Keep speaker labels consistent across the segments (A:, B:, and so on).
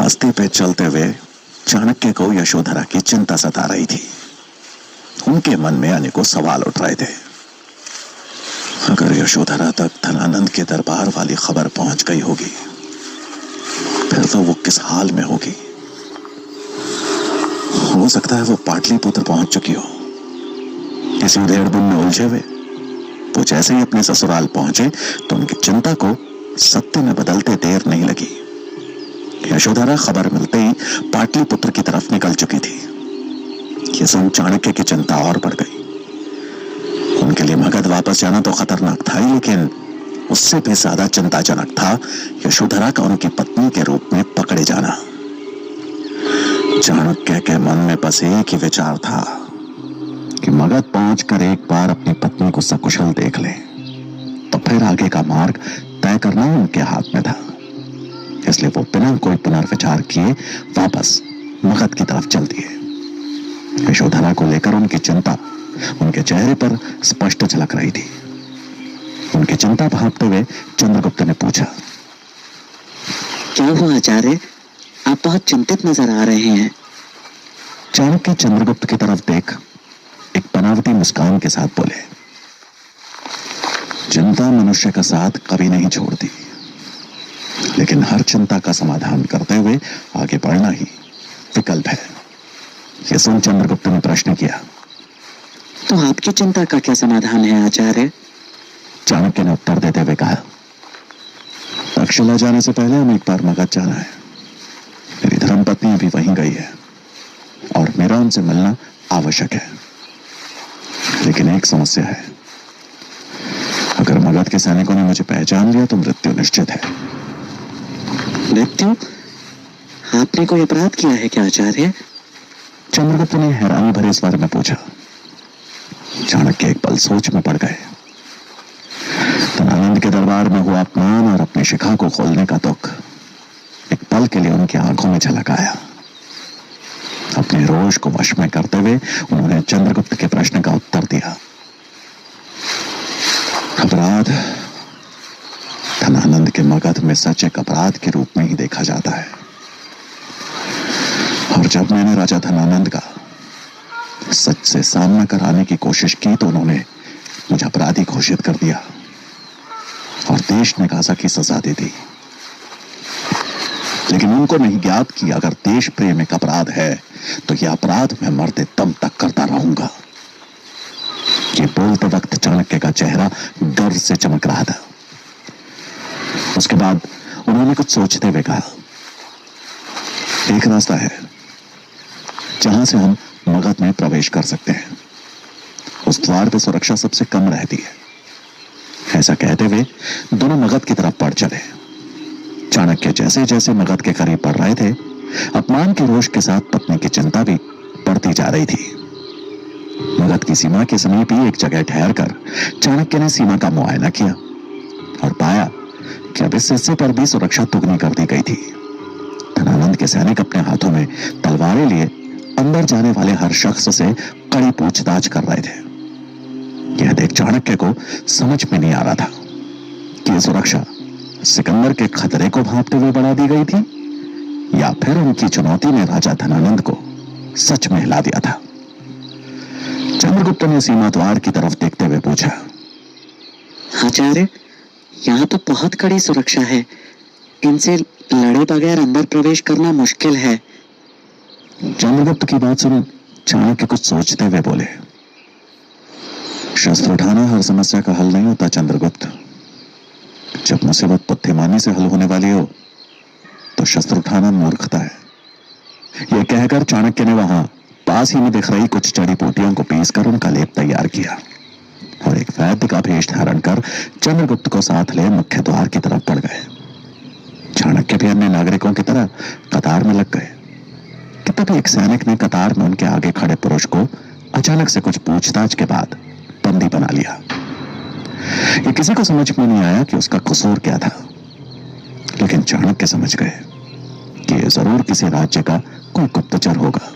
A: रास्ते पे चलते हुए चाणक्य को यशोधरा की चिंता सता रही थी। उनके मन में अनेकों सवाल उठ रहे थे। अगर यशोधरा तक धनानंद के दरबार वाली खबर पहुंच गई होगी, फिर तो वो किस हाल में होगी। हो सकता है वो पाटलिपुत्र पहुंच चुकी हो, किसी उधेड़बुन में उलझे हुए। वो जैसे ही अपने ससुराल पहुंचे तो उनकी चिंता को सत्य में बदलते देर नहीं लगी। यशोधरा खबर मिलते ही पाटलिपुत्र की तरफ निकल चुकी थी। ये सुन चाणक्य की चिंता और बढ़ गई। उनके लिए मगध वापस जाना तो खतरनाक था ही, लेकिन उससे भी ज्यादा चिंताजनक था यशोधरा का उनकी पत्नी के रूप में पकड़े जाना। चाणक्य के मन में बस एक ही विचार था कि मगध पहुंचकर एक बार अपनी पत्नी को सकुशल देख ले, तो फिर आगे का मार्ग तय करना उनके हाथ में था। इसलिए वो बिना कोई पुनर्विचार किए वापस मगध की तरफ चल दिए। यशोधरा को लेकर उनकी चिंता उनके चेहरे पर स्पष्ट झलक रही थी। उनकी चिंता भांपते हुए चंद्रगुप्त ने पूछा,
B: क्या हुआ आचार्य, आप बहुत चिंतित नजर आ रहे हैं।
A: चाणक्य चंद्रगुप्त की तरफ देख एक बनावटी मुस्कान के साथ बोले, चिंता मनुष्य का साथ कभी नहीं छोड़ती, लेकिन हर चिंता का समाधान करते हुए आगे बढ़ना ही विकल्प है। यह सुन चंद्रगुप्त ने प्रश्न किया,
B: तो आपकी चिंता का क्या समाधान है आचार्य।
A: चाणक्य ने उत्तर देते हुए कहा, तक्षशिला जाने से पहले हमें एक बार मगध जाना है। मेरी धर्मपत्नी अभी वहीं गई है और मेरा उनसे मिलना आवश्यक है। लेकिन एक समस्या है, अगर मगध के सैनिकों ने मुझे पहचान लिया तो मृत्यु निश्चित है।
B: मृत्यु? आपने कोई अपराध किया है क्या आचार्य।
A: चंद्रगुप्त ने हैरानी भरे स्वर में पूछा। चाणक्य एक पल सोच में पड़ गए। धनानंद के दरबार में हुआ अपमान और अपनी शिखा को खोलने का दुख एक पल के लिए उनकी आंखों में झलक आया। अपने रोष को वश में करते हुए उन्होंने चंद्रगुप्त के प्रश्न का उत्तर दिया, अपराध धनानंद के मगध में सच एक अपराध के रूप में ही देखा जाता है। और जब मैंने राजा धनानंद का सच से सामना कराने की कोशिश की तो उन्होंने मुझे अपराधी घोषित कर दिया और देश निकासा की सजा दे दी। लेकिन उनको नहीं ज्ञात कि अगर देश प्रेम एक अपराध है तो यह अपराध मैं मरते दम तक करता रहूंगा। ये बोलते वक्त चाणक्य का चेहरा गर्व से चमक रहा था। उसके बाद उन्होंने कुछ सोचते हुए कहा, एक रास्ता है जहां से हम मगध में प्रवेश कर सकते हैं। उस द्वार पर सुरक्षा सबसे कम रहती है। ऐसा कहते हुए दोनों मगध की तरफ बढ़ चले। चाणक्य जैसे जैसे मगध के करीब बढ़ रहे थे, अपमान के रोष के साथ पत्नी की चिंता भी बढ़ती जा रही थी। मगध की सीमा के समीप ही एक जगह ठहरकर चाणक्य ने सीमा का मुआयना किया और पाया कि अब इस हिस्से पर भी सुरक्षा दुगनी कर दी गई थी। धनानंद के सैनिक अपने हाथों में तलवारें लिए अंदर जाने वाले हर शख्स से कड़ी पूछताछ कर रहे थे। यह देख चाणक्य को समझ में नहीं आ रहा था कि यह सुरक्षा सिकंदर के खतरे को भांपते हुए बढ़ा दी गई थी या फिर उनकी चुनौती ने राजा धनानंद को सच में हिला दिया था। चंद्रगुप्त ने सीमा द्वार की तरफ देखते हुए पूछा,
B: आचार्य, यहाँ तो बहुत कड़ी सुरक्षा है, इनसे लड़े बगैर अंदर प्रवेश करना मुश्किल है।
A: चंद्रगुप्त की बात सुन चाणक्य कुछ सोचते हुए बोले, शस्त्र उठाना हर समस्या का हल नहीं होता चंद्रगुप्त। जब मुसीबत बुद्धिमानी से हल होने वाली हो तो शस्त्र उठाना मूर्खता है। यह कहकर चाणक्य ने वहां पास ही में दिख रही कुछ जड़ी बूटियों को पीसकर उनका लेप तैयार किया और एक वैद्य का भेष धारण कर चंद्रगुप्त को साथ ले मुख्य द्वार की तरफ बढ़ गए। चाणक्य भी अन्य नागरिकों की तरह कतार में लग गए कि तभी एक सैनिक ने कतार में उनके आगे खड़े पुरुष को अचानक से कुछ पूछताछ के बाद बंदी बना लिया। ये किसी को समझ में नहीं आया कि उसका कसूर क्या था, लेकिन चाणक्य समझ गए कि यह जरूर किसी राज्य का कोई गुप्तचर होगा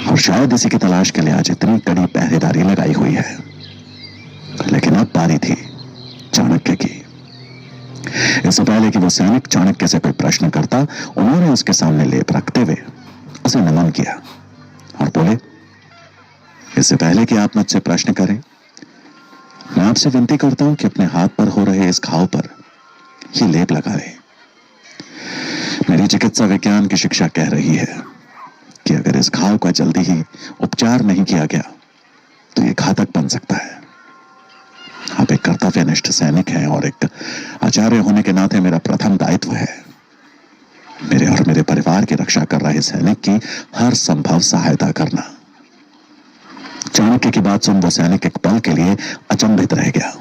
A: और शायद इसी की तलाश के लिए आज इतनी कड़ी पहरेदारी लगाई हुई है। लेकिन अब बारी थी चाणक्य की। इससे पहले कि वो सैनिक चाणक्य से कोई प्रश्न करता, उन्होंने उसके सामने लेप रखते हुए उसे नमन किया और बोले, इससे पहले कि आप मुझसे प्रश्न करें, मैं आपसे विनती करता हूं कि अपने हाथ पर हो रहे इस घाव पर यह लेप लगाएं। मेरी चिकित्सा विज्ञान की शिक्षा कह रही है कि अगर इस घाव का जल्दी ही उपचार नहीं किया गया तो यह घातक बन सकता है। आप एक कर्तव्यनिष्ठ सैनिक हैं और एक आचार्य होने के नाते मेरा प्रथम दायित्व है मेरे और मेरे परिवार की रक्षा कर रहे सैनिक की हर संभव सहायता करना। चाणक्य की बात सुन वो सैनिक एक पल के लिए अचंभित रह गया,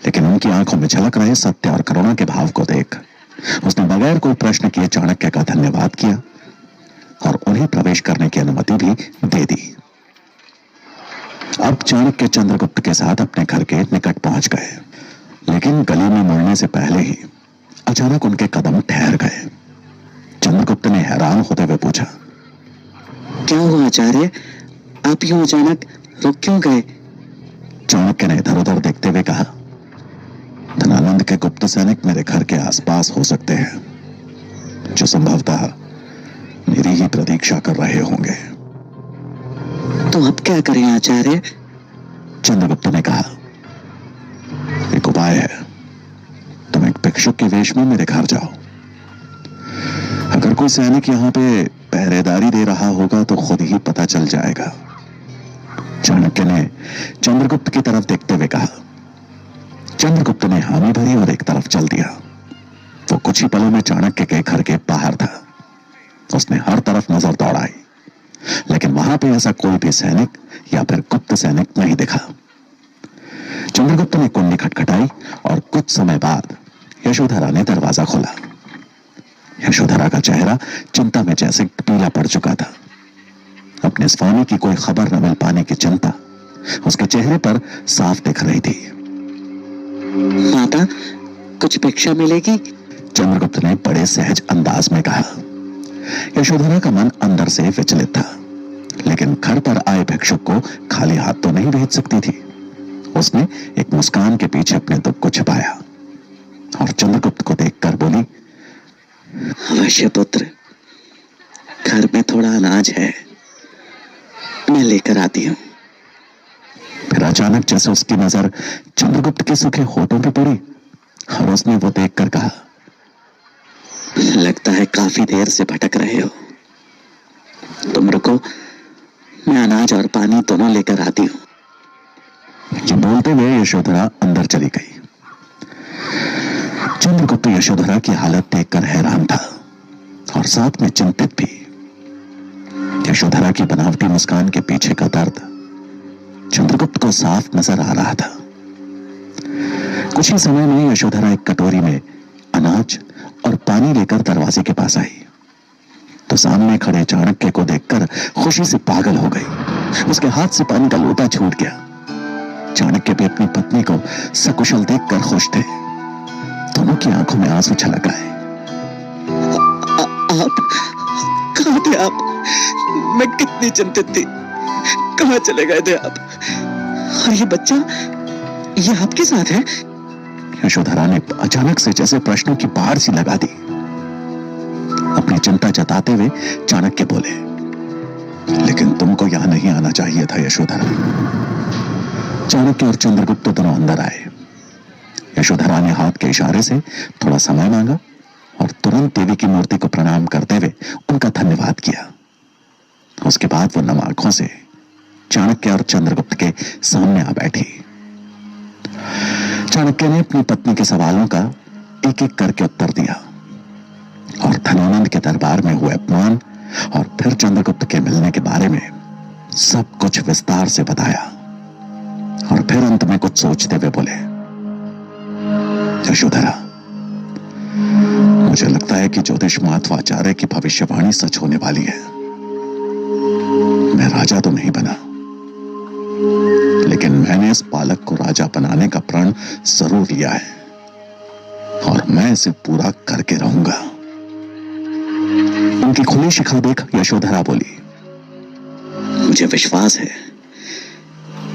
A: लेकिन उनकी आंखों में झलक रहे सत्य और करुणा के भाव को देख उसने बगैर कोई प्रश्न किए चाणक्य का धन्यवाद किया और उन्हें प्रवेश करने की अनुमति भी दे दी। अब चाणक्य चंद्रगुप्त के साथ अपने घर के निकट पहुंच गए, लेकिन गली में मुड़ने से पहले ही अचानक उनके कदम ठहर गए। चंद्रगुप्त ने हैरान होते हुए पूछा,
B: क्या हुआ आचार्य, आप यूं अचानक रुक क्यों गए?
A: चाणक्य ने इधर उधर देखते हुए कहा, धनानंद के गुप्त सैनिक मेरे घर के आसपास हो सकते हैं, जो संभवतः मेरी ही प्रतीक्षा कर रहे होंगे।
B: तो अब क्या करें आचार्य?
A: चंद्रगुप्त ने कहा, एक उपाय है, तुम एक भिक्षुक के वेश में मेरे घर जाओ। अगर कोई सैनिक यहाँ पे पहरेदारी दे रहा होगा तो खुद ही पता चल जाएगा। चाणक्य ने चंद्रगुप्त की तरफ देखते हुए कहा। चंद्रगुप्त ने हामी भरी और एक तरफ चल दिया। वो कुछ ही पलों में चाणक्य के घर के बाहर था। उसने हर तरफ नजर दौड़ाई, लेकिन वहां पे ऐसा कोई भी सैनिक या फिर गुप्त सैनिक नहीं दिखा। चंद्रगुप्त ने कुंडी खटखटाई और कुछ समय बाद यशोधरा ने दरवाजा खोला। यशोधरा का चेहरा चिंता में जैसे पीला पड़ चुका था। अपने स्वामी की कोई खबर न मिल पाने की चिंता उसके चेहरे पर साफ दिख रही थी।
B: माता, कुछ भिक्षा मिलेगी?
A: चंद्रगुप्त ने बड़े सहज अंदाज में कहा। यशोधरा का मन अंदर से विचलित था, लेकिन घर पर आए भिक्षुक को खाली हाथ तो नहीं भेज सकती थी। उसने एक मुस्कान के पीछे अपने दुख को छिपाया और चंद्रगुप्त को देखकर बोली,
B: अवश्य पुत्र, घर में थोड़ा अनाज है, मैं लेकर आती हूँ।
A: फिर अचानक जैसे उसकी नजर चंद्रगुप्त के सूखे होठों पर पड़ी और उसने वो देखकर कहा,
B: लगता है काफी देर से भटक रहे हो, तुम रुको, मैं अनाज और पानी दोनों लेकर आती हूँ।
A: ये बोलते हुए यशोधरा अंदर चली गई। चंद्रगुप्त यशोधरा की हालत देखकर हैरान था और साथ में चिंतित भी। यशोधरा की बनावटी मुस्कान के पीछे का दर्द चंद्रगुप्त को साफ नजर आ रहा था। कुछ ही समय में यशोधरा एक कटोरी में अनाज और पानी लेकर दरवाजे के पास आई तो सामने खड़े चाणक्य को देखकर खुशी से पागल हो गई। उसके हाथ से पानी का लोटा छूट गया। चाणक्य भी अपनी पत्नी को सकुशल देखकर खुश थे। दोनों की आंखों में आंसू छलक आए।
B: आप कहाँ थे? आप, मैं कितनी चिंतित थी, कहाँ चले गए थे आप? और ये बच्चा, ये आपके साथ है?
A: यशोधरा ने अचानक से जैसे प्रश्नों की बाढ़ सी लगा दी। अपनी चिंता जताते हुए चाणक्य बोले, लेकिन तुमको यहां नहीं आना चाहिए था यशोधरा। चाणक्य और चंद्रगुप्त दोनों अंदर आए। यशोधरा ने हाथ के इशारे से थोड़ा समय मांगा और तुरंत देवी की मूर्ति को प्रणाम करते हुए उनका धन्यवाद किया। उसके बाद वो नम आंखों से चाणक्य और चंद्रगुप्त के सामने आ बैठी। चाणक्य ने अपनी पत्नी के सवालों का एक एक करके उत्तर दिया और धनानंद के दरबार में हुए अपमान और फिर चंद्रगुप्त के मिलने के बारे में सब कुछ विस्तार से बताया और फिर अंत में कुछ सोचते हुए बोले, यशोधरा, मुझे लगता है कि ज्योतिष महत्वाचार्य की भविष्यवाणी सच होने वाली है। मैं राजा तो नहीं बना, लेकिन मैंने इस बालक को राजा बनाने का प्रण जरूर लिया है और मैं इसे पूरा करके रहूंगा। उनकी खुली शिखा देख यशोधरा बोली,
B: मुझे विश्वास है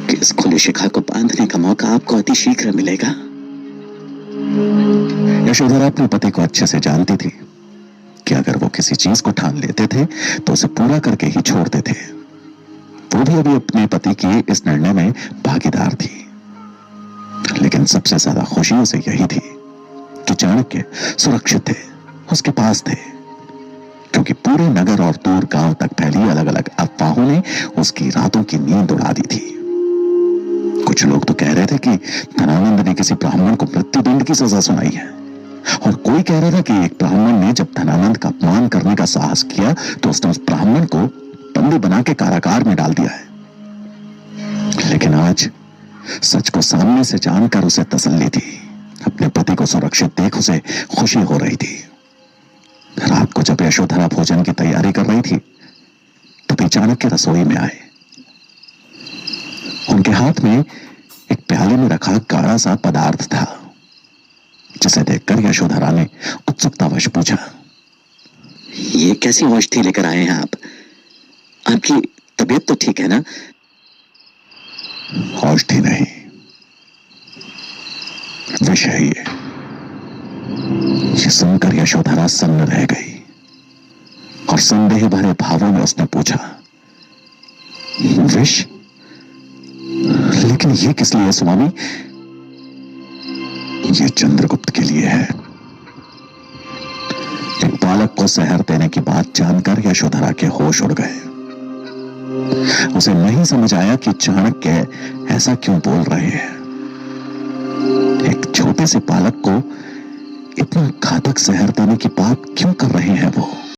B: कि इस खुली शिखा को बांधने का मौका आपको अति शीघ्र मिलेगा।
A: यशोधरा अपने पति को अच्छे से जानती थी कि अगर वो किसी चीज को ठान लेते थे तो उसे पूरा करके ही छोड़ते थे। वो भी अभी अपने पति के इस निर्णय में भागीदार थी, लेकिन सबसे ज्यादा खुशी उसे यही थी कि चाणक्य सुरक्षित थे, उसके पास थे, क्योंकि पूरे नगर और दूर गांव तक फैली अलग अलग अफवाहों ने उसकी रातों की नींद उड़ा दी थी। कुछ लोग तो कह रहे थे कि धनानंद ने किसी ब्राह्मण को मृत्युदंड की सजा सुनाई है, और कोई कह रहा था कि एक ब्राह्मण ने जब धनानंद का अपमान करने का साहस किया तो उसने उस ब्राह्मण को बंदी बना के कारागार में डाल दिया है। लेकिन आज सच को सामने से जानकर उसे तसल्ली थी, अपने पति को सुरक्षित देख उसे खुशी हो रही थी। रात को जब यशोधरा भोजन की तैयारी कर रही थी तभी चाणक्य रसोई में आए। उनके हाथ में एक प्याले में रखा गाढ़ा सा पदार्थ था, जिसे देखकर यशोधरा ने उत्सुकतावश पूछा,
B: ये कैसी औषधि लेकर आए हैं आप? आपकी तबीयत तो ठीक है ना?
A: औषधि नहीं, विष है ये सुनकर यशोधरा सन्न रह गई और संदेह भरे भावों में उसने पूछा, विष? लेकिन ये किस लिए है स्वामी? ये चंद्रगुप्त के लिए है। एक बालक को जहर देने की बात जानकर यशोधरा के होश उड़ गए। उसे नहीं समझ आया कि चाणक्य ऐसा क्यों बोल रहे हैं। एक छोटे से बालक को इतना घातक जहर देने की बात क्यों कर रहे हैं वो?